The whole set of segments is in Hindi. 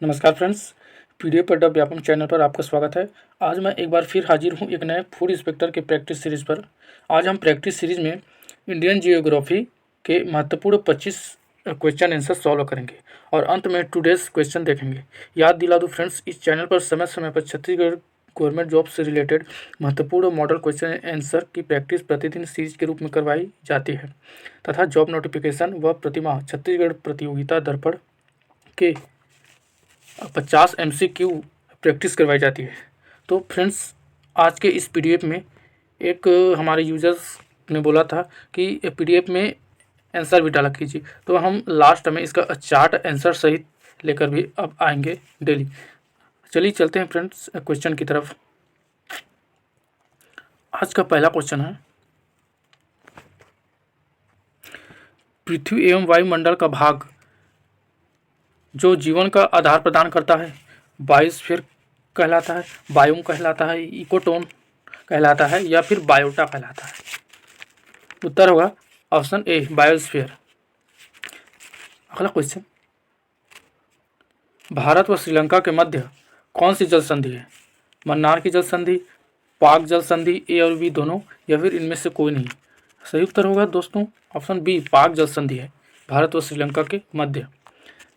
नमस्कार फ्रेंड्स, पीडीएफ पर द व्यापम चैनल पर आपका स्वागत है। आज मैं एक बार फिर हाजिर हूँ एक नए फूड इंस्पेक्टर के प्रैक्टिस सीरीज़ पर। आज हम प्रैक्टिस सीरीज़ में इंडियन जियोग्राफी के महत्वपूर्ण 25 क्वेश्चन आंसर सॉल्व करेंगे और अंत में टुडेज क्वेश्चन देखेंगे। याद दिला दूँ फ्रेंड्स, इस चैनल पर समय समय पर छत्तीसगढ़ गवर्नमेंट जॉब से रिलेटेड महत्वपूर्ण मॉडल क्वेश्चन आंसर की प्रैक्टिस प्रतिदिन सीरीज के रूप में करवाई जाती है तथा जॉब नोटिफिकेशन व प्रतिमाह छत्तीसगढ़ प्रतियोगिता दर्पण के 50 MCQ प्रैक्टिस करवाई जाती है। तो फ्रेंड्स, आज के इस पीडीएफ में एक हमारे यूजर्स ने बोला था कि पीडीएफ में आंसर भी डाला कीजिए, तो हम लास्ट में इसका चार्ट आंसर सहित लेकर भी अब आएंगे डेली। चलिए चलते हैं फ्रेंड्स क्वेश्चन की तरफ। आज का पहला क्वेश्चन है, पृथ्वी एवं वायुमंडल का भाग जो जीवन का आधार प्रदान करता है बायोस्फीयर कहलाता है, बायोम कहलाता है, इकोटोन कहलाता है या फिर बायोटा कहलाता है। उत्तर होगा ऑप्शन ए बायोस्फीयर। अगला क्वेश्चन, भारत व श्रीलंका के मध्य कौन सी जल संधि है? मन्नार की जल संधि, पाक जल संधि, ए और बी दोनों या फिर इनमें से कोई नहीं। सही उत्तर होगा दोस्तों ऑप्शन बी पाक जल संधि है भारत व श्रीलंका के मध्य।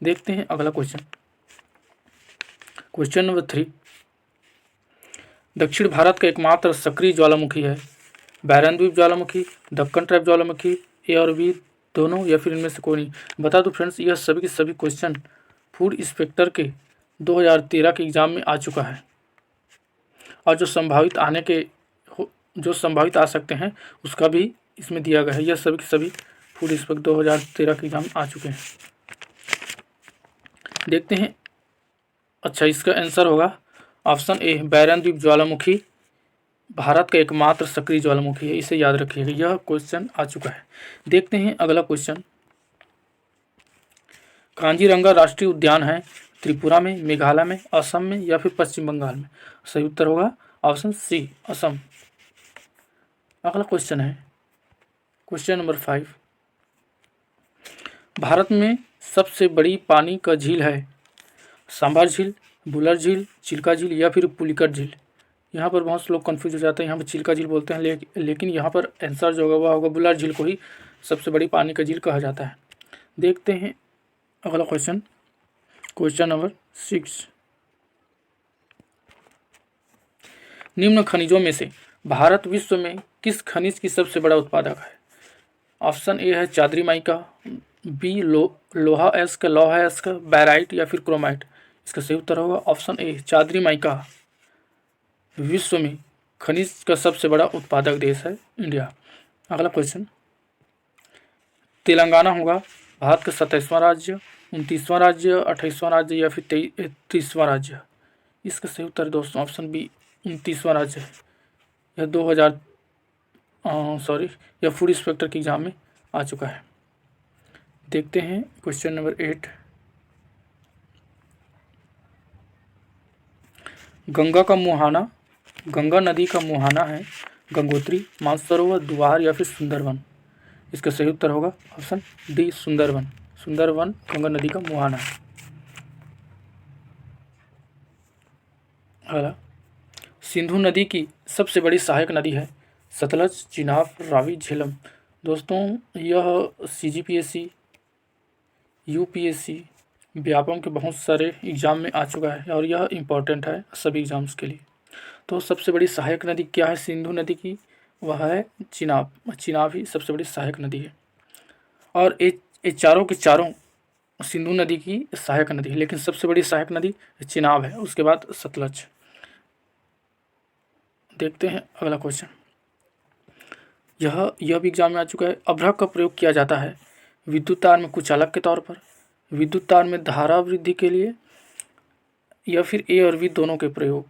देखते हैं अगला क्वेश्चन। क्वेश्चन नंबर 3, दक्षिण भारत का एकमात्र सक्रिय ज्वालामुखी है? बैरन द्वीप ज्वालामुखी, दक्कन ट्रैप ज्वालामुखी, ए और बी दोनों या फिर इनमें से कोई नहीं। बता दो फ्रेंड्स, यह सभी के सभी क्वेश्चन फूड इंस्पेक्टर के 2013 के एग्जाम में आ चुका है और जो संभावित आ सकते हैं उसका भी इसमें दिया गया है। यह सभी के सभी फूड इंस्पेक्टर 2013 के एग्जाम आ चुके हैं। देखते हैं। अच्छा, इसका आंसर होगा ऑप्शन ए बैरन द्वीप ज्वालामुखी भारत का एकमात्र सक्रिय ज्वालामुखी है। इसे याद रखिएगा, यह क्वेश्चन आ चुका है। देखते हैं अगला क्वेश्चन। कांजीरंगा राष्ट्रीय उद्यान है त्रिपुरा में, मेघालय में, असम में या फिर पश्चिम बंगाल में? सही उत्तर होगा ऑप्शन सी असम। अगला क्वेश्चन है क्वेश्चन नंबर 5, भारत में सबसे बड़ी पानी का झील है? सांभर झील, बुलर झील, चिल्का झील या फिर पुलिकट झील? यहाँ पर बहुत से लोग कंफ्यूज हो जाते हैं, यहाँ पर चिल्का झील बोलते हैं लेकिन यहाँ पर आंसर जो होगा वह होगा बुलर झील को ही सबसे बड़ी पानी का झील कहा जाता है। देखते हैं अगला क्वेश्चन, क्वेश्चन नंबर 6, निम्न खनिजों में से भारत विश्व में किस खनिज की सबसे बड़ा उत्पादक है? ऑप्शन ए है चादरी माइका, बी लोहा एस्क, बैराइट या फिर क्रोमाइट? इसका सही उत्तर होगा ऑप्शन ए चादरी माइका विश्व में खनिज का सबसे बड़ा उत्पादक देश है इंडिया। अगला क्वेश्चन, तेलंगाना होगा भारत का 27वां राज्य, 29वां राज्य, 28वां राज्य या फिर 30वां राज्य? इसका सही उत्तर दोस्तों ऑप्शन बी 29वां राज्य है। यह यह फूड इंस्पेक्टर के एग्जाम में आ चुका है। देखते हैं क्वेश्चन नंबर 8, गंगा नदी का मुहाना है गंगोत्री, मानसरोवर, दुआर या फिर सुंदरवन? इसका सही उत्तर होगा ऑप्शन डी सुंदरवन। सुंदरवन गंगा नदी का मुहाना है। अगला, सिंधु नदी की सबसे बड़ी सहायक नदी है? सतलज, चिनाब, रावी, झेलम? दोस्तों यह CGPSC, UPSC, व्यापम के बहुत सारे एग्ज़ाम में आ चुका है और यह इम्पॉर्टेंट है सभी एग्ज़ाम्स के लिए। तो सबसे बड़ी सहायक नदी क्या है सिंधु नदी की? वह है चिनाब। चिनाब ही सबसे बड़ी सहायक नदी है और ये चारों के चारों सिंधु नदी की सहायक नदी है, लेकिन सबसे बड़ी सहायक नदी चिनाब है, उसके बाद सतलज। देखते हैं अगला क्वेश्चन, यह भी एग्जाम में आ चुका है। अभ्रक का प्रयोग किया जाता है विद्युत तार में कुचालक के तौर पर, विद्युत तार में धारा वृद्धि के लिए या फिर ए और बी दोनों के प्रयोग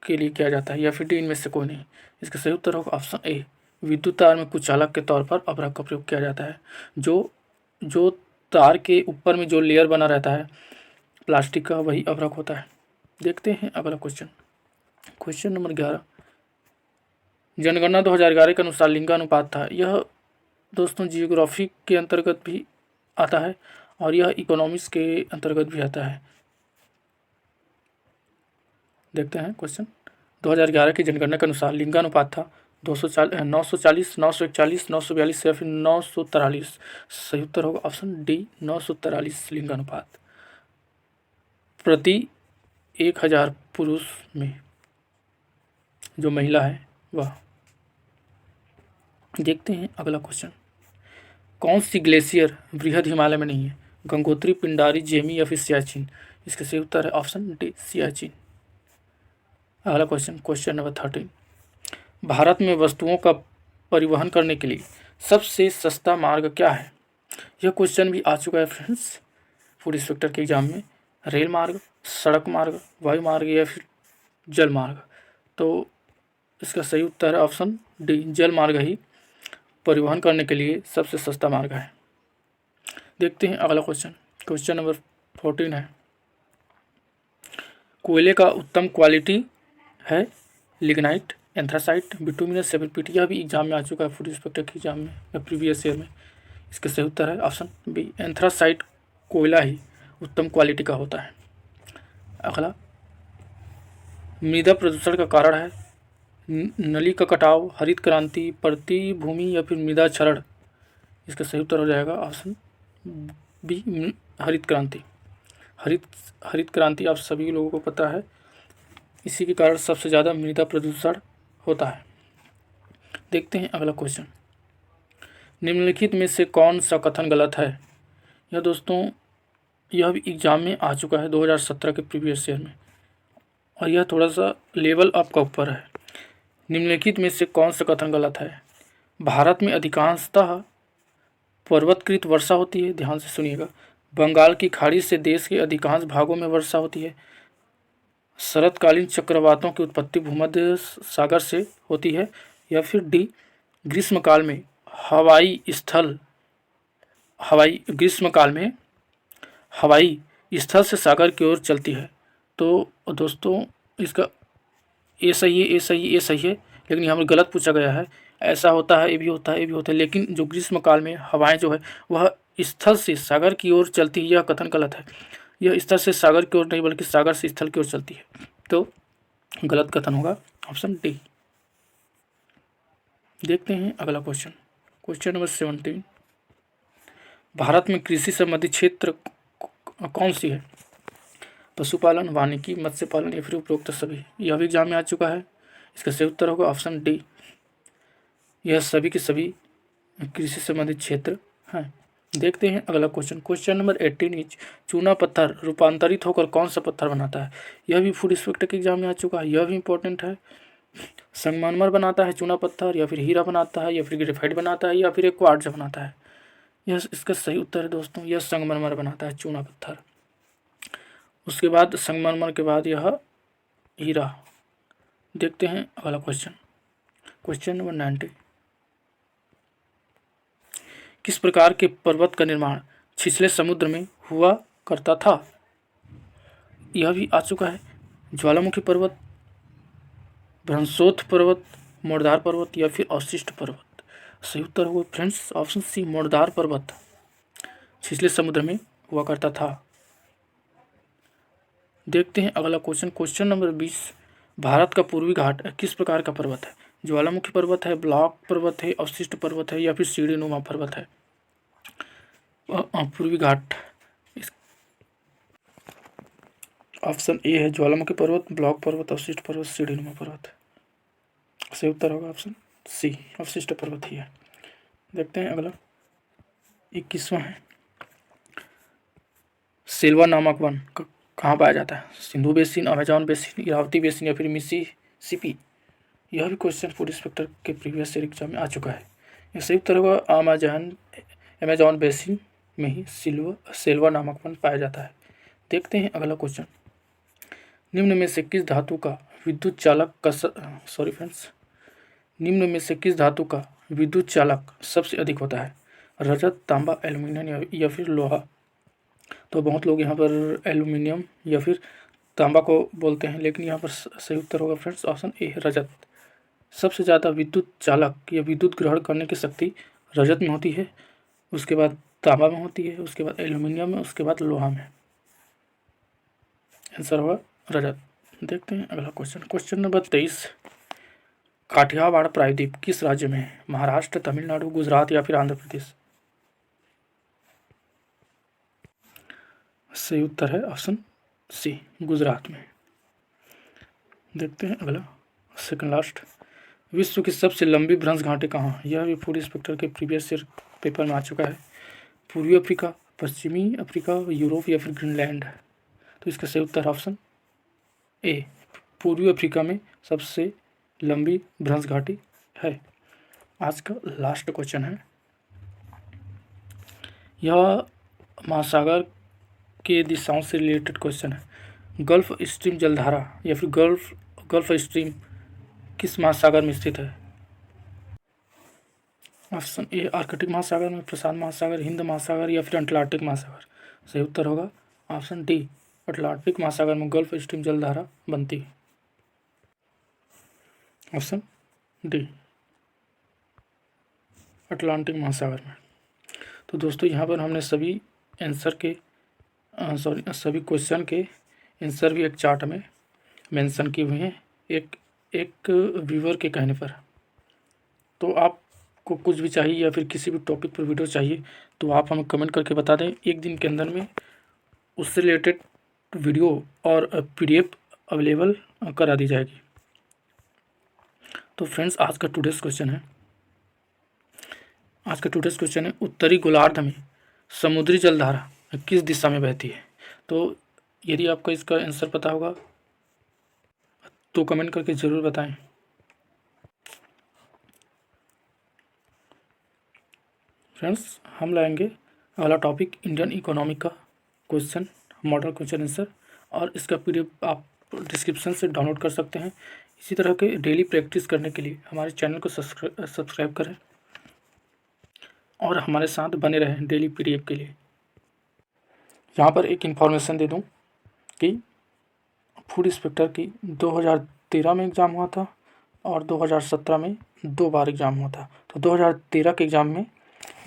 के लिए किया जाता है या फिर डी इनमें से कोई नहीं? इसका सही उत्तर होगा ऑप्शन ए विद्युत तार में कुचालक के तौर पर अभ्रक का प्रयोग किया जाता है। जो तार के ऊपर में जो लेयर बना रहता है प्लास्टिक का, वही अभ्रक होता है। देखते हैं अगला क्वेश्चन, क्वेश्चन नंबर 11, जनगणना 2011 के अनुसार लिंगानुपात था? यह दोस्तों जियोग्राफी के अंतर्गत भी आता है और यह इकोनॉमिक्स के अंतर्गत भी आता है। देखते हैं क्वेश्चन। 2011 की जनगणना के अनुसार लिंगानुपात था 940, 941, 942 या फिर 943। सही उत्तर होगा ऑप्शन डी 943 लिंगानुपात प्रति 1000 पुरुष में जो महिला है वह। देखते हैं अगला क्वेश्चन। कौन सी ग्लेशियर बृहद हिमालय में नहीं है? गंगोत्री, पिंडारी, जेमी या फिर सियाचिन? इसका सही उत्तर है ऑप्शन डी सियाचिन। अगला क्वेश्चन, क्वेश्चन नंबर 13। भारत में वस्तुओं का परिवहन करने के लिए सबसे सस्ता मार्ग क्या है? यह क्वेश्चन भी आ चुका है फ्रेंड्स फूड इंस्पेक्टर के एग्जाम में। रेल मार्ग, सड़क मार्ग, वायु मार्ग या फिर जल मार्ग? तो इसका सही उत्तर है ऑप्शन डी जल मार्ग ही परिवहन करने के लिए सबसे सस्ता मार्ग है। देखते हैं अगला क्वेश्चन, क्वेश्चन नंबर 14 है। कोयले का उत्तम क्वालिटी है लिग्नाइट, एंथ्रासाइट, बिटुमिनस या फिर पीट? यह भी एग्जाम में आ चुका है फूड इंस्पेक्टर के एग्जाम में या प्रीवियस ईयर में। इसका सही उत्तर है ऑप्शन बी एंथ्रासाइट कोयला ही उत्तम क्वालिटी का होता है। अगला, मृदा प्रदूषण का कारण है नली का कटाव, हरित क्रांति, परती भूमि या फिर मृदा क्षरण? इसका सही उत्तर हो जाएगा ऑप्शन बी हरित क्रांति। हरित क्रांति आप सभी लोगों को पता है, इसी के कारण सबसे ज़्यादा मृदा प्रदूषण होता है। देखते हैं अगला क्वेश्चन। निम्नलिखित में से कौन सा कथन गलत है? यह दोस्तों यह भी एग्जाम में आ चुका है 2017 के प्रीवियस ईयर में, और यह थोड़ा सा लेवल अप का ऊपर है। निम्नलिखित में से कौन सा कथन गलत है? भारत में अधिकांशतः पर्वतकृत वर्षा होती है। ध्यान से सुनिएगा। बंगाल की खाड़ी से देश के अधिकांश भागों में वर्षा होती है। शरतकालीन चक्रवातों की उत्पत्ति भूमध्य सागर से होती है। या फिर डी ग्रीष्मकाल में हवाई स्थल से सागर की ओर चलती है। तो दोस्तों इसका ए सही है, ए सही है, ए सही है, लेकिन यहाँ पर गलत पूछा गया है। ऐसा होता है, ये भी होता है, ये भी होता है, लेकिन जो ग्रीष्मकाल में हवाएं जो है वह स्थल से सागर की ओर चलती है, यह कथन गलत है। यह स्थल से सागर की ओर नहीं बल्कि सागर से स्थल की ओर चलती है। तो गलत कथन होगा ऑप्शन डी। देखते हैं अगला क्वेश्चन, क्वेश्चन नंबर 17। भारत में कृषि संबंधी क्षेत्र कौन सी है? पशुपालन, वानिकी, मत्स्य पालन या फिर उपरोक्त सभी? यह भी एग्जाम में आ चुका है। इसका सही उत्तर होगा ऑप्शन डी, यह सभी के सभी कृषि संबंधित क्षेत्र हैं। देखते हैं अगला क्वेश्चन, क्वेश्चन नंबर 18। चूना पत्थर रूपांतरित होकर कौन सा पत्थर बनाता है? यह भी फूड इंस्पेक्टर के एग्जाम में आ चुका है, यह भी इंपॉर्टेंट है। संगमरमर बनाता है चूना पत्थर, या फिर हीरा बनाता है, या फिर ग्रेफाइट बनाता है, या फिर एक क्वार्ट्ज बनाता है? यह इसका सही उत्तर है दोस्तों, यह संगमरमर बनाता है चूना पत्थर। उसके बाद संगमरमर के बाद यह हीरा। देखते हैं अगला क्वेश्चन, क्वेश्चन नंबर 19। किस प्रकार के पर्वत का निर्माण छिछले समुद्र में हुआ करता था? यह भी आ चुका है। ज्वालामुखी पर्वत, भ्रंशोत्थ पर्वत, मोड़दार पर्वत या फिर अवशिष्ट पर्वत? सही उत्तर होगा फ्रेंड्स ऑप्शन सी मोड़दार पर्वत छिछले समुद्र में हुआ करता था। देखते हैं अगला क्वेश्चन, क्वेश्चन नंबर 20। भारत का पूर्वी घाट किस प्रकार का पर्वत है? ज्वालामुखी पर्वत है, ब्लॉक पर्वत है, अवशिष्ट पर्वत है या फिर सीढ़ीनुमा पर्वत है? पूर्वी घाट ऑप्शन ए है, ज्वालामुखी पर्वत, ब्लॉक पर्वत, अवशिष्ट पर्वत, सीढ़ीनुमा पर्वत। सही उत्तर होगा ऑप्शन सी अवशिष्ट पर्वत ही है। देखते हैं अगला 21वां है। सिल्वा नामक वन कहाँ पाया जाता है? Sindhu basin, Amazon basin, Irawati basin या फिर मिसिसिपी? यह भी क्वेश्चन फूड इंस्पेक्टर के प्रीवियस ईयर एग्जाम में आ चुका है। यह सही उत्तर होगा अमेजॉन बेसिन में ही सिल्वा नामक वन पाया जाता है। देखते हैं अगला क्वेश्चन, निम्न में से किस धातु का विद्युत चालक सबसे अधिक होता है? रजत, तांबा, एल्यूमिनियम या फिर लोहा? तो बहुत लोग यहाँ पर एल्यूमिनियम या फिर तांबा को बोलते हैं, लेकिन यहाँ पर सही उत्तर होगा फ्रेंड्स ऑप्शन ए रजत। सबसे ज़्यादा विद्युत चालक या विद्युत ग्रहण करने की शक्ति रजत में होती है, उसके बाद तांबा में होती है, उसके बाद एल्यूमिनियम में, उसके बाद लोहा में। आंसर होगा रजत। देखते हैं अगला क्वेश्चन। क्वेश्चन नंबर 23, काठियावाड़ प्रायद्वीप किस राज्य में है? महाराष्ट्र, तमिलनाडु, गुजरात या फिर आंध्र प्रदेश? सही उत्तर है ऑप्शन सी, गुजरात में। देखते हैं अगला, सेकंड लास्ट, विश्व की सबसे लंबी भ्रंश घाटी कहाँ है? यह भी फूड इंस्पेक्टर के प्रीवियस ईयर पेपर में आ चुका है। पूर्वी अफ्रीका, पश्चिमी अफ्रीका, यूरोप या फिर ग्रीनलैंड? तो इसका सही उत्तर ऑप्शन ए, पूर्वी अफ्रीका में सबसे लंबी भ्रंश घाटी है। आज का लास्ट क्वेश्चन है, यह महासागर के दिशाओं से रिलेटेड क्वेश्चन है। गल्फ स्ट्रीम जलधारा या फिर गल्फ स्ट्रीम किस महासागर में स्थित है? ऑप्शन ए, आर्कटिक महासागर में, प्रशांत महासागर, हिंद महासागर या फिर अटलांटिक महासागर? सही उत्तर होगा ऑप्शन डी, अटलांटिक महासागर में गल्फ स्ट्रीम जलधारा बनती है। ऑप्शन डी, अटलांटिक महासागर में। तो दोस्तों यहाँ पर हमने सभी आंसर के सभी क्वेश्चन के आंसर भी एक चार्ट में मेंशन किए हुए हैं एक व्यूअर के कहने पर। तो आपको कुछ भी चाहिए या फिर किसी भी टॉपिक पर वीडियो चाहिए तो आप हमें कमेंट करके बता दें, एक दिन के अंदर में उससे रिलेटेड वीडियो और PDF अवेलेबल करा दी जाएगी। तो फ्रेंड्स, आज का टुडेस क्वेश्चन है, उत्तरी गोलार्ध में समुद्री जलधारा किस दिशा में बहती है? तो यदि आपको इसका आंसर पता होगा तो कमेंट करके ज़रूर बताएं। फ्रेंड्स, हम लाएंगे अगला टॉपिक इंडियन इकोनॉमी का क्वेश्चन, मॉडल क्वेश्चन आंसर, और इसका PDF आप डिस्क्रिप्शन से डाउनलोड कर सकते हैं। इसी तरह के डेली प्रैक्टिस करने के लिए हमारे चैनल को सब्सक्राइब करें और हमारे साथ बने रहें डेली PDF के लिए। यहाँ पर एक इन्फॉर्मेशन दे दूँ कि फूड इंस्पेक्टर की 2013 में एग्ज़ाम हुआ था और 2017 में 2 बार एग्ज़ाम हुआ था। तो 2013 के एग्ज़ाम में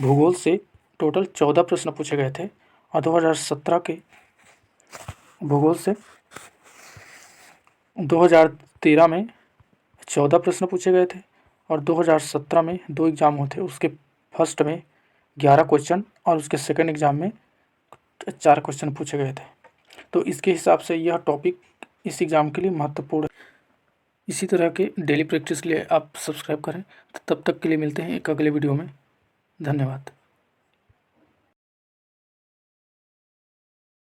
भूगोल से टोटल 14 प्रश्न पूछे गए थे और 2017 के भूगोल से 2013 में 14 प्रश्न पूछे गए थे और 2017 में 2 एग्ज़ाम हुए थे। उसके फर्स्ट में 11 क्वेश्चन और उसके सेकंड एग्ज़ाम में 4 क्वेश्चन पूछे गए थे। तो इसके हिसाब से यह टॉपिक इस एग्ज़ाम के लिए महत्वपूर्ण है। इसी तरह के डेली प्रैक्टिस के लिए आप सब्सक्राइब करें। तब तक के लिए मिलते हैं एक अगले वीडियो में। धन्यवाद।